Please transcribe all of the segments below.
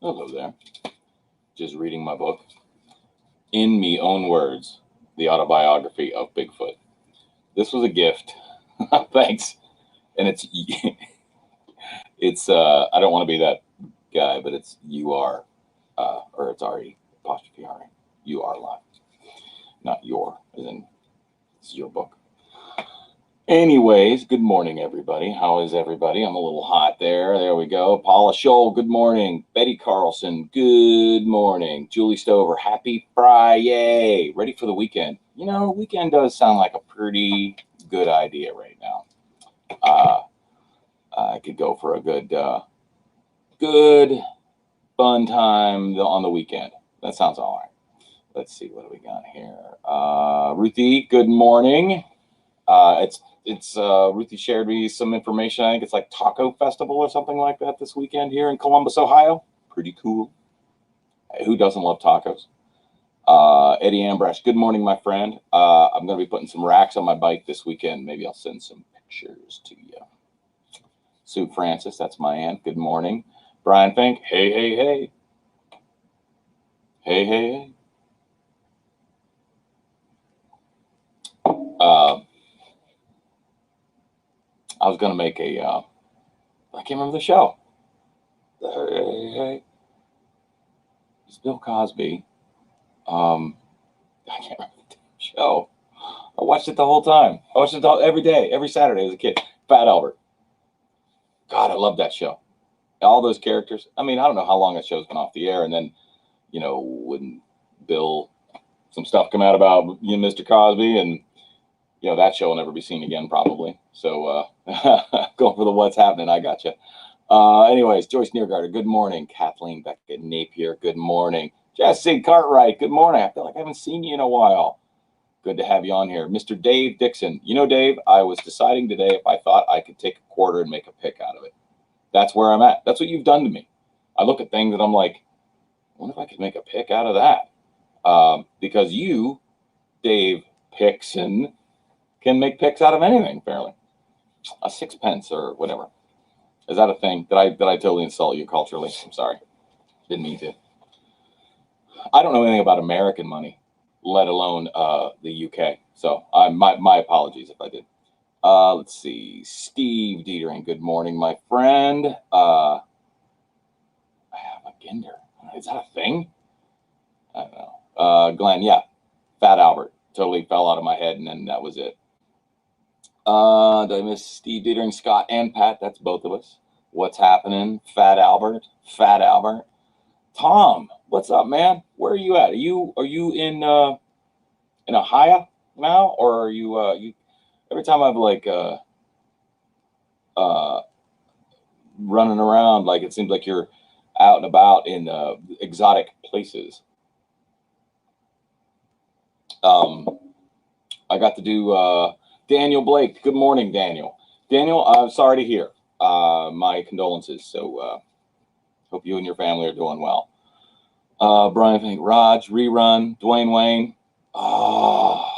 Hello there. Just reading my book. In Me Own Words, the Autobiography of Bigfoot. This was a gift. Thanks. And it's I don't want to be that guy, but it's you are, or it's R-E, apostrophe R-E. You are live. Not your, as in it's your book. Anyways, good morning, everybody. How is everybody? I'm a little hot there. There we go. Paula Scholl, good morning. Betty Carlson, good morning. Julie Stover, happy Friday. Ready for the weekend. You know, weekend does sound like a pretty good idea right now. I could go for a good fun time on the weekend. That sounds all right. Let's see, what do we got here? Ruthie, good morning. It's Ruthie shared me some information. I think it's like Taco Festival or something like that this weekend here in Columbus, Ohio. Pretty cool. Who doesn't love tacos? Eddie Ambrose, good morning, my friend. I'm going to be putting some racks on my bike this weekend. Maybe I'll send some pictures to you. Sue Francis, that's my aunt. Good morning. Brian Fink, hey, hey, hey. Hey, hey, hey. I was going to make I can't remember the show. Hey. It's Bill Cosby. I can't remember the show. I watched it the whole time. I watched it every day, every Saturday as a kid. Fat Albert. God, I love that show. All those characters. I mean, I don't know how long that show's been off the air. And then, you know, when Bill, some stuff come out about Mr. Cosby, and you know, that show will never be seen again, probably. So go for the what's happening. I got you. Anyways, Joyce Neergarter, good morning. Kathleen Beckett Napier, good morning. Jesse Cartwright, good morning. I feel like I haven't seen you in a while. Good to have you on here. Mr. Dave Dixon. You know, Dave, I was deciding today if I thought I could take a quarter and make a pick out of it. That's where I'm at. That's what you've done to me. I look at things and I'm like, I wonder if I could make a pick out of that. Because you, Dave Pixon, can make picks out of anything, fairly. A sixpence or whatever. Is that a thing? Did I totally insult you culturally? I'm sorry. Didn't mean to. I don't know anything about American money, let alone the UK. So my apologies if I did. Let's see. Steve Dietering, good morning, my friend. I have a Ginder. Is that a thing? I don't know. Glenn, yeah. Fat Albert. Totally fell out of my head, and then that was it. Did I miss Steve Dietering, Scott, and Pat? That's both of us. What's happening? Fat Albert. Tom, what's up, man? Where are you at? Are you in Ohio now, or are you every time I've like running around, like it seems like you're out and about in exotic places. I got to do Daniel Blake. Good morning, Daniel. Daniel, I'm sorry to hear. My condolences. So hope you and your family are doing well. Brian Fink, Raj, Rerun, Dwayne Wayne. Oh,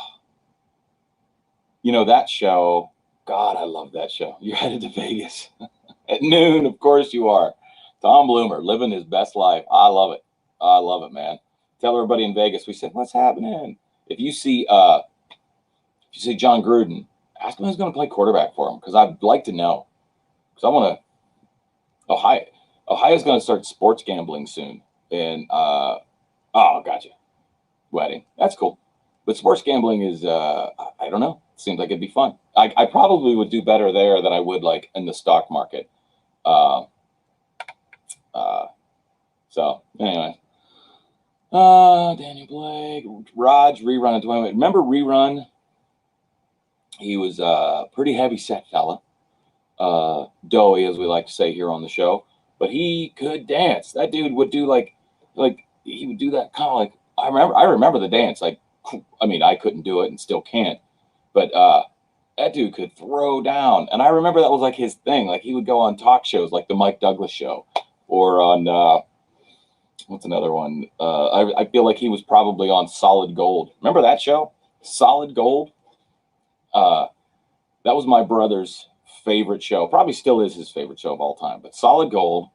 you know that show. God, I love that show. You're headed to Vegas at noon. Of course you are. Tom Bloomer, living his best life. I love it. I love it, man. Tell everybody in Vegas. We said, what's happening? If you see John Gruden, ask him who's going to play quarterback for him, because I'd like to know. Because I want to. Ohio's going to start sports gambling soon, and gotcha. Wedding, that's cool. But sports gambling is I don't know. It seems like it'd be fun. I probably would do better there than I would like in the stock market. So anyway. Daniel Blake, Raj, Rerun, and Dwayne. Remember Rerun? He was a pretty heavy set fella, doughy, as we like to say here on the show. But he could dance. That dude would do like he would do that kind of like I remember the dance. Like, I mean, I couldn't do it and still can't. But that dude could throw down, and I remember that was like his thing. Like he would go on talk shows like the Mike Douglas Show, or on what's another one? I feel like he was probably on Solid Gold. Remember that show, Solid Gold? That was my brother's favorite show. Probably still is his favorite show of all time. But Solid Gold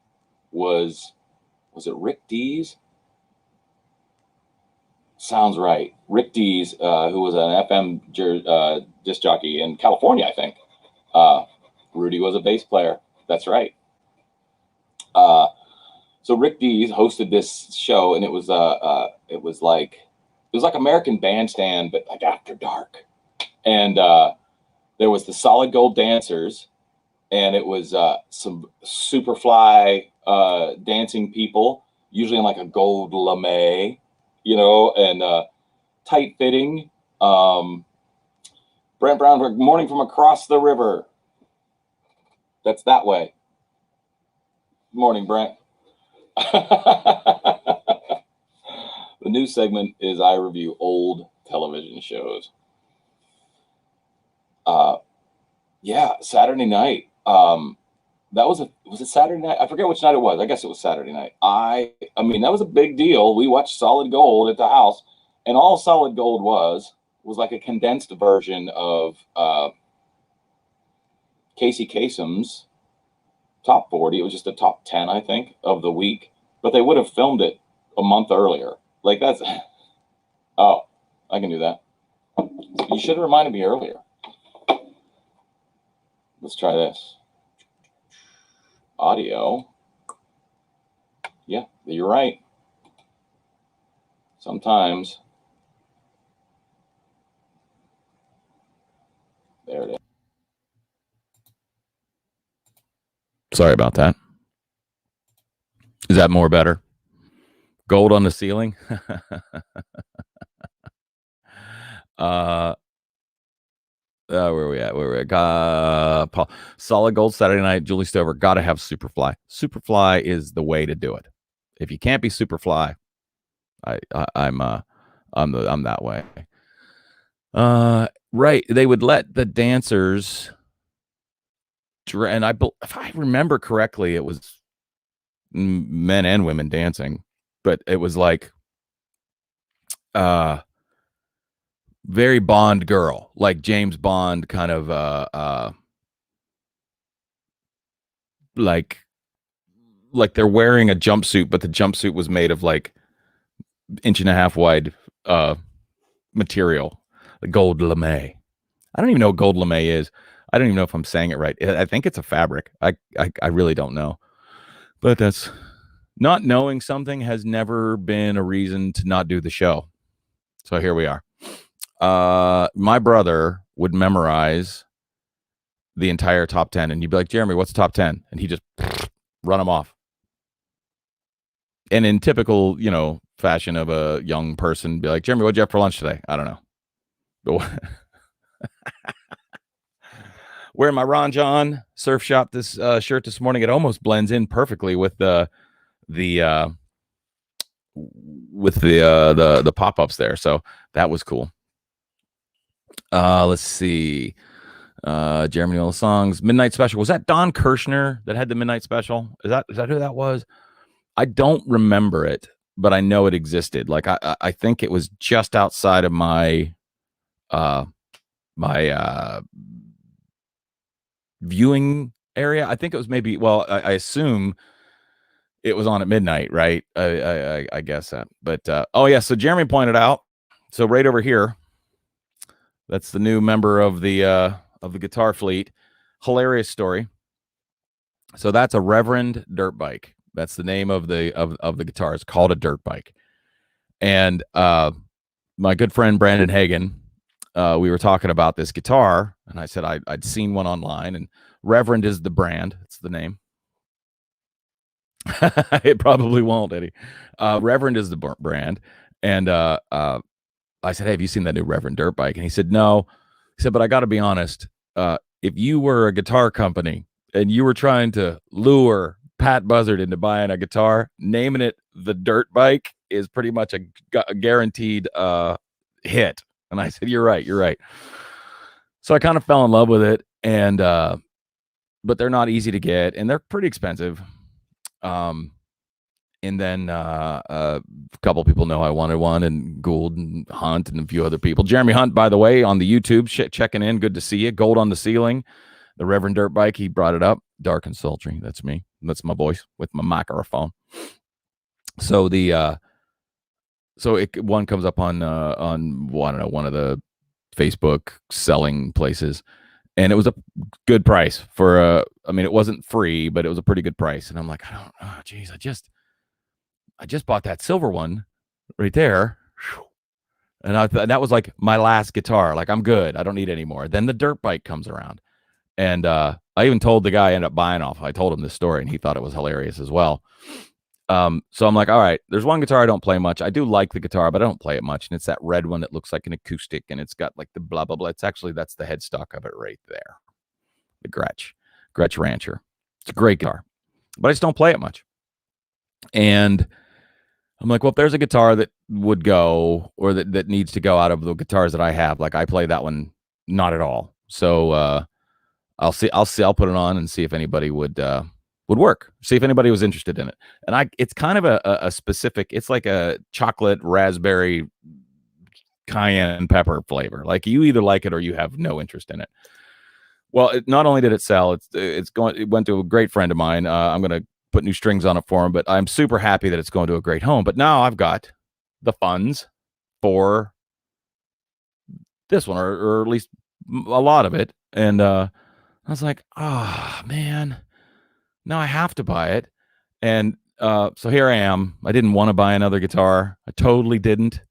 was Was it Rick Dees? Sounds right. Rick Dees, who was an FM disc jockey in California, I think. Rudy was a bass player. That's right. So Rick Dees hosted this show, and it was like American Bandstand, but like after dark. And there was the Solid Gold Dancers, and it was some Superfly dancing people, usually in like a gold lame, and tight fitting. Brent Brown, morning from across the river. That's that way. Morning, Brent. The new segment is I review old television shows. Yeah, Saturday night. Was it Saturday night? I forget which night it was. I guess it was Saturday night. I mean, that was a big deal. We watched Solid Gold at the house, and all Solid Gold was like a condensed version of Casey Kasem's top 40. It was just the top 10, I think, of the week, but they would have filmed it a month earlier. Like that's, oh, I can do that. You should have reminded me earlier. Let's try this. Audio. Yeah, you're right. Sometimes. There it is. Sorry about that. Is that more better? Gold on the ceiling? Where are we at? Paul. Solid Gold Saturday night. Julie Stover. Got to have Superfly. Superfly is the way to do it. If you can't be Superfly, I'm that way. Right. They would let the dancers, and if I remember correctly, it was men and women dancing, but it was like, very Bond girl, like James Bond kind of, like they're wearing a jumpsuit, but the jumpsuit was made of like 1.5 inch wide, material, the gold lame. I don't even know what gold lame is. I don't even know if I'm saying it right. I think it's a fabric. I really don't know, but that's not knowing something has never been a reason to not do the show. So here we are. My brother would memorize the entire top 10, and you'd be like, Jeremy, what's top 10? And he just run them off. And in typical, fashion of a young person, be like, Jeremy, what'd you have for lunch today? I don't know. But wearing my Ron John Surf Shop shirt this morning. It almost blends in perfectly with the pop-ups there. So that was cool. Let's see. Jeremy, all the songs. Midnight Special. Was that Don Kirshner that had the Midnight Special? Is that who that was? I don't remember it, but I know it existed. Like I think it was just outside of my viewing area. I think it was maybe, well, I assume it was on at midnight, right? I guess that. But oh yeah, so Jeremy pointed out, so right over here, that's the new member of the guitar fleet. Hilarious story. So that's a Reverend dirt bike. That's the name of the guitar. It's called a dirt bike. And my good friend Brandon Hagen, we were talking about this guitar, and I said I'd seen one online, and Reverend is the brand. It's the name. It probably won't, Eddie. Reverend is the brand. And I said, hey, have you seen that new Reverend dirt bike? And he said, no. He said, but I got to be honest. If you were a guitar company and you were trying to lure Pat Buzzard into buying a guitar, naming it the dirt bike is pretty much a guaranteed hit. And I said, you're right. So I kind of fell in love with it. And but they're not easy to get, and they're pretty expensive. And then a couple people know I wanted one, and Gould and Hunt and a few other people. Jeremy Hunt, by the way, on the YouTube, checking in. Good to see you. Gold on the Ceiling, the Reverend dirt bike. He brought it up. Dark and sultry. That's me. That's my voice with my microphone. So one comes up on well, I don't know, one of the Facebook selling places, and it was a good price for I mean, it wasn't free, but it was a pretty good price. And I'm like, geez, I just bought that silver one right there. And that was like my last guitar. Like, I'm good. I don't need any more. Then the dirt bike comes around. And I even told the guy I ended up buying off. I told him this story, and he thought it was hilarious as well. So I'm like, all right, there's one guitar I don't play much. I do like the guitar, but I don't play it much. And it's that red one that looks like an acoustic, and it's got like the blah, blah, blah. That's the headstock of it right there. The Gretsch Rancher. It's a great guitar, but I just don't play it much. And I'm like, well, if there's a guitar that would go, or that needs to go out of the guitars that I have, like, I play that one not at all. So I'll put it on and see if anybody would work. See if anybody was interested in it. And it's kind of a specific, it's like a chocolate raspberry cayenne pepper flavor. Like, you either like it or you have no interest in it. Well, not only did it sell, it went to a great friend of mine. I'm going to put new strings on it for him, but I'm super happy that it's going to a great home. But now I've got the funds for this one, or at least a lot of it. And I was like, man, now I have to buy it. And so here I am. I didn't want to buy another guitar. I totally didn't,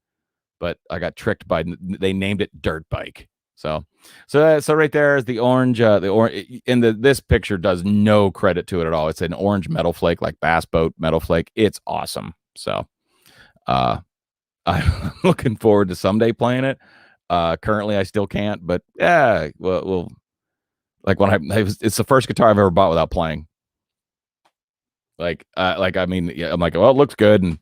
but I got tricked they named it Dirt Bike. So right there is the orange. The orange in this picture does no credit to it at all. It's an orange metal flake, like bass boat metal flake. It's awesome. So I'm looking forward to someday playing it. Currently, I still can't, but yeah, we'll like when it's the first guitar I've ever bought without playing. I mean, yeah, I'm like, well, it looks good, and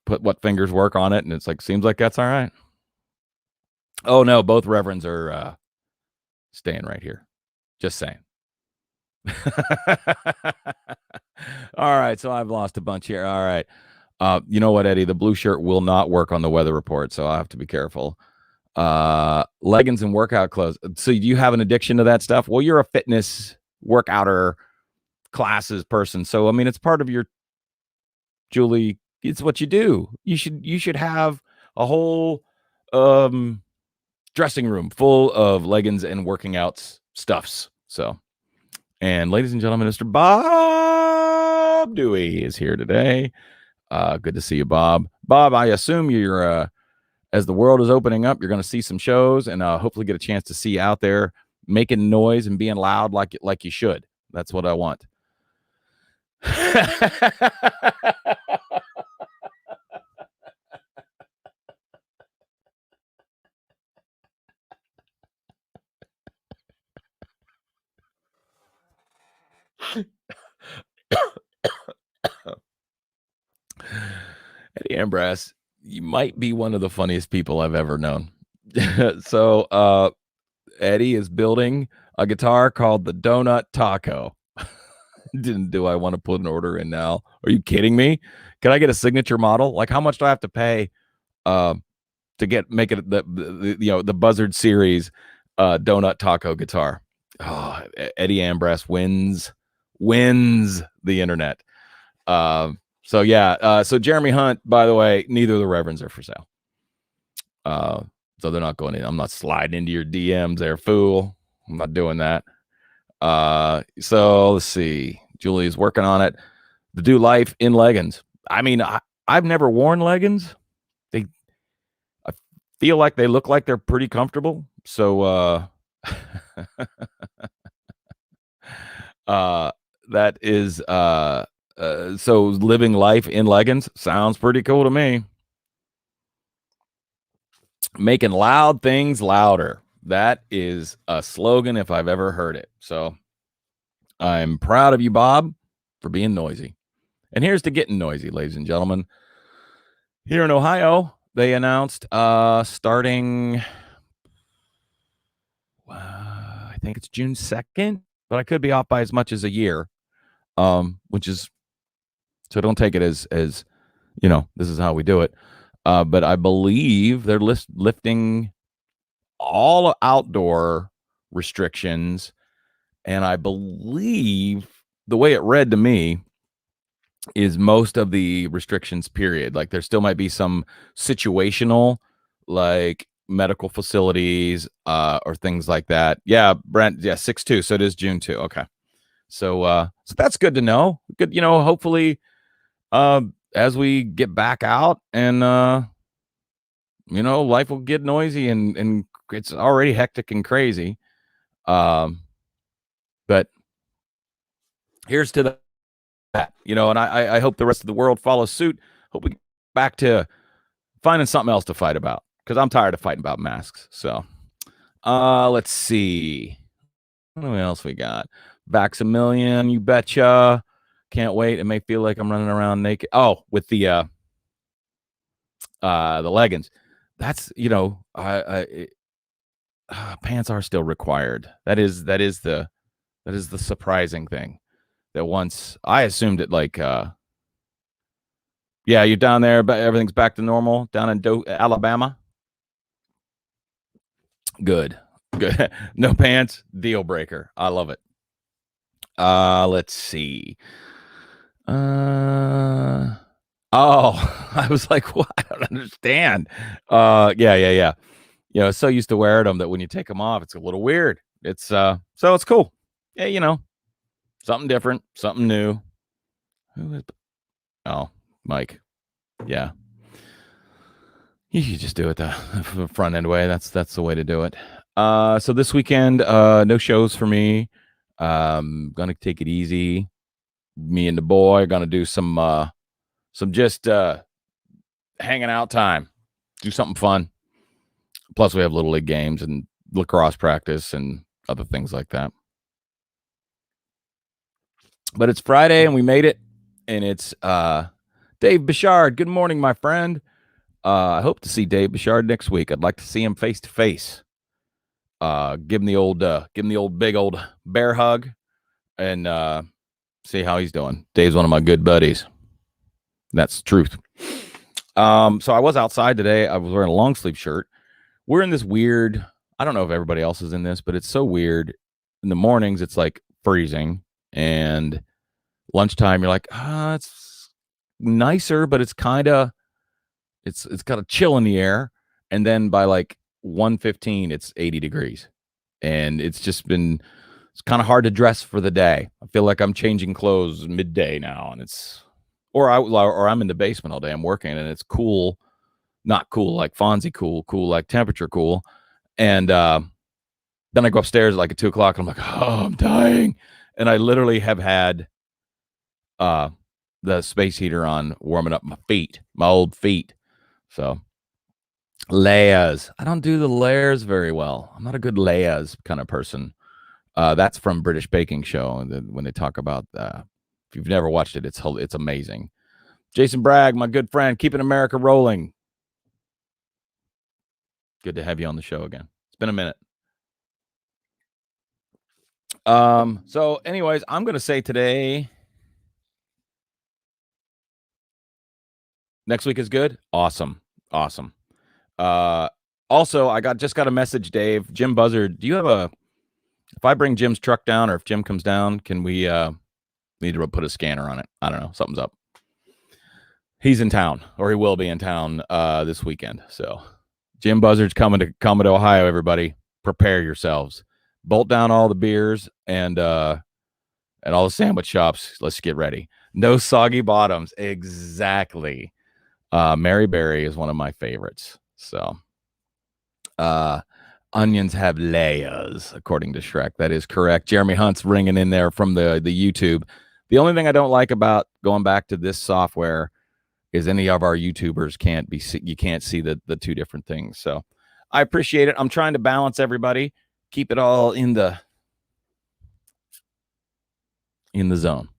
put what fingers work on it, and it's like, seems like that's all right. Oh no, both reverends are staying right here. Just saying. All right, so I've lost a bunch here. All right. You know what, Eddie? The blue shirt will not work on the weather report, so I have to be careful. Leggings and workout clothes. So do you have an addiction to that stuff? Well, you're a fitness workouter classes person. So I mean, it's part of your, Julie, it's what you do. You should have a whole dressing room full of leggings and working out stuffs. So, and ladies and gentlemen, Mr. Bob Dewey is here today. Good to see you, Bob. Bob, I assume you're as the world is opening up, you're going to see some shows, and hopefully get a chance to see you out there making noise and being loud like you should. That's what I want. Eddie Ambrose, you might be one of the funniest people I've ever known. So Eddie is building a guitar called the Donut Taco. Do I want to put an order in now? Are you kidding me? Can I get a signature model? Like, how much do I have to pay to make it the Buzzard Series Donut Taco guitar? Oh, Eddie Ambrose wins the internet. So yeah. So Jeremy Hunt, by the way, neither of the reverends are for sale. So they're not going in. I'm not sliding into your DMs there, fool. I'm not doing that. So let's see. Julie's working on it. To do life in leggings. I mean, I've never worn leggings. I feel like they look like they're pretty comfortable. So that is so living life in leggings sounds pretty cool to me. Making loud things louder. That is a slogan if I've ever heard it. So I'm proud of you, Bob, for being noisy. And here's to getting noisy, ladies and gentlemen. Here in Ohio, they announced starting, I think it's June 2nd, but I could be off by as much as a year, which is, so don't take it as this is how we do it. But I believe they're lifting all outdoor restrictions. And I believe the way it read to me is most of the restrictions, period. Like there still might be some situational, like medical facilities, or things like that. Yeah, Brent, yeah, 6/2. So it is June 2. Okay. So that's good to know. Good, hopefully as we get back out and life will get noisy and it's already hectic and crazy. But here's to that, and I hope the rest of the world follows suit. Hope we get back to finding something else to fight about because I'm tired of fighting about masks. So let's see. What else we got? Vax-A-Million, you betcha. Can't wait. It may feel like I'm running around naked. Oh, with the leggings. That's pants are still required. That is the surprising thing. That once I assumed it like yeah, you're down there, but everything's back to normal down in Alabama. Good. No pants, deal breaker. I love it. Let's see. I was like, what? I don't understand. Yeah. So used to wearing them that when you take them off, it's a little weird. It's so it's cool. Yeah, something different, something new. Who is? Oh, Mike. Yeah. You should just do it the front end way. That's the way to do it. So this weekend, no shows for me. Gonna take it easy. Me and the boy gonna do some just hanging out time. Do something fun. Plus, we have little league games and lacrosse practice and other things like that. But it's Friday and we made it, and it's Dave Bouchard. Good morning, my friend. I hope to see Dave Bouchard next week. I'd like to see him face to face. Give him the old big old bear hug, and see how he's doing. Dave's one of my good buddies. That's the truth. So I was outside today. I was wearing a long sleeve shirt. We're in this weird. I don't know if everybody else is in this, but it's so weird. In the mornings, it's like freezing, and lunchtime, you're like, it's nicer, but it's kind of it's got a chill in the air, and then by like 1:15 it's 80 degrees, and it's kind of hard to dress for the day. I feel like I'm changing clothes midday now, and or I'm in the basement all day. I'm working, and it's cool, not cool like Fonzie cool like temperature cool, and then I go upstairs at like at 2:00, and I'm like, oh, I'm dying, and I literally have had the space heater on, warming up my old feet. So layers. I don't do the layers very well. I'm not a good layers kind of person. That's from British Baking Show, and when they talk about if you've never watched it, it's amazing. Jason Bragg, my good friend, keeping America rolling. Good to have you on the show again. It's been a minute. So anyways, I'm gonna say today next week is good. Awesome. Also, I just got a message, Dave. Jim Buzzard, do you have if I bring Jim's truck down, or if Jim comes down, can we need to put a scanner on it? I don't know. Something's up. He's in town, or he will be in town this weekend. So Jim Buzzard's coming to Ohio, everybody. Prepare yourselves. Bolt down all the beers and all the sandwich shops. Let's get ready. No soggy bottoms. Exactly. Mary Berry is one of my favorites. So onions have layers, according to Shrek. That is correct. Jeremy Hunt's ringing in there from the YouTube. The only thing I don't like about going back to this software is any of our YouTubers you can't see the two different things. So I appreciate it. I'm trying to balance everybody, keep it all in the zone.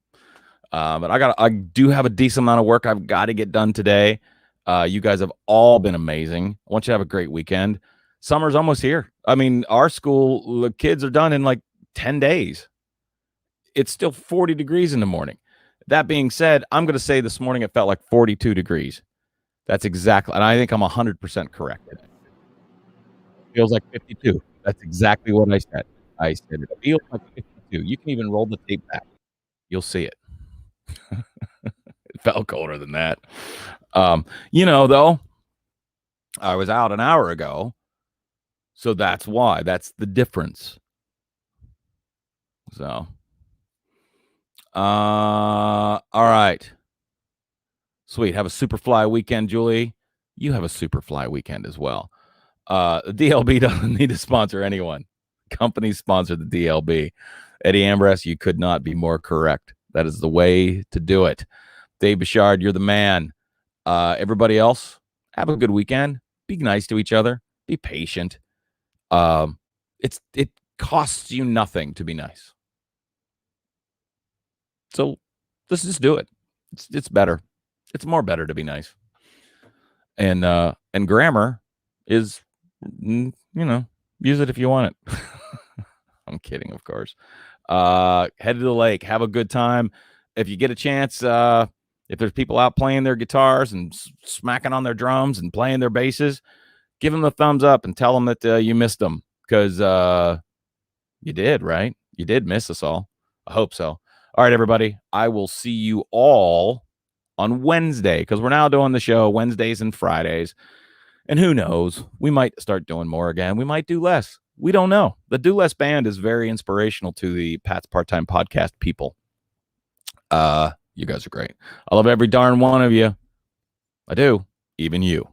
But I do have a decent amount of work I've got to get done today. You guys have all been amazing. I want you to have a great weekend. Summer's almost here. I mean, our school, the kids are done in like 10 days. It's still 40 degrees in the morning. That being said, I'm going to say this morning it felt like 42 degrees. That's exactly, and I think I'm 100% correct. It feels like 52. That's exactly what I said. I said it feels like 52. You can even roll the tape back. You'll see it. felt colder than that. Though, I was out an hour ago, so that's why. That's the difference. So, all right. Sweet. Have a super fly weekend, Julie. You have a super fly weekend as well. The DLB doesn't need to sponsor anyone. Companies sponsor the DLB. Eddie Ambrose, you could not be more correct. That is the way to do it. Dave Bouchard, you're the man. Everybody else, have a good weekend. Be nice to each other. Be patient. It costs you nothing to be nice. So let's just do it. It's better. It's more better to be nice. And grammar is, use it if you want it. I'm kidding, of course. Head to the lake. Have a good time. If you get a chance, if there's people out playing their guitars and smacking on their drums and playing their basses, give them a thumbs up and tell them that you missed them, because you did, right? You did miss us all. I hope so. All right, everybody. I will see you all on Wednesday, because we're now doing the show Wednesdays and Fridays. And who knows? We might start doing more again. We might do less. We don't know. The Do Less Band is very inspirational to the Pat's Part-Time Podcast people. You guys are great. I love every darn one of you. I do. Even you.